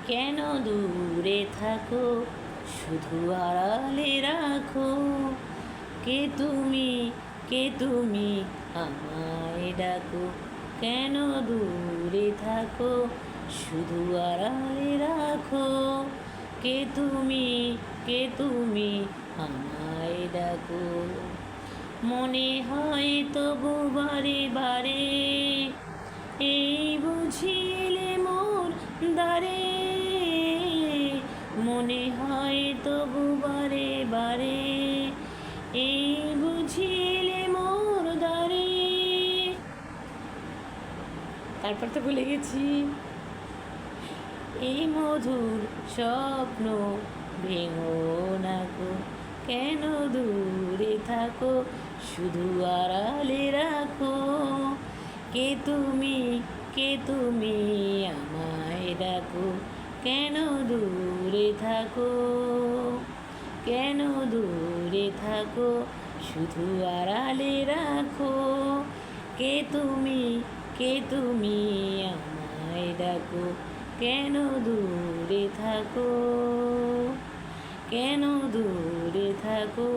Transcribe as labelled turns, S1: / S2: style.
S1: কেন দূরে থাকো, শুধু আড়ালে রাখো। কে তুমি, কে তুমি, আমায় ডাকো। কেন দূরে থাকো, শুধু আড়ালে রাখো। কে তুমি, কে তুমি, আমায় ডাকো। মনে হয় তবু বারে বারে, এই বুঝিলে মোর দ্বারে। মনে হয় তবু বারে বারে, এই বুঝিলে মোর দ্বারে। তারপর তো ভুলে গেছি। এই মধুর স্বপ্ন ভেঙো না গো, কেন দূরে থাকো, শুধু আড়ালে রাখো। কে তুমি, কে তুমি, আমায় ডাকো। কেন দূরে থাকো, কেন দূরে থাকো, শুধু আড়ালে রাখো। কে তুমি, কে তুমি, আমায় ডাকো। কেন দূরে থাকো, কেন দূরে থাকো।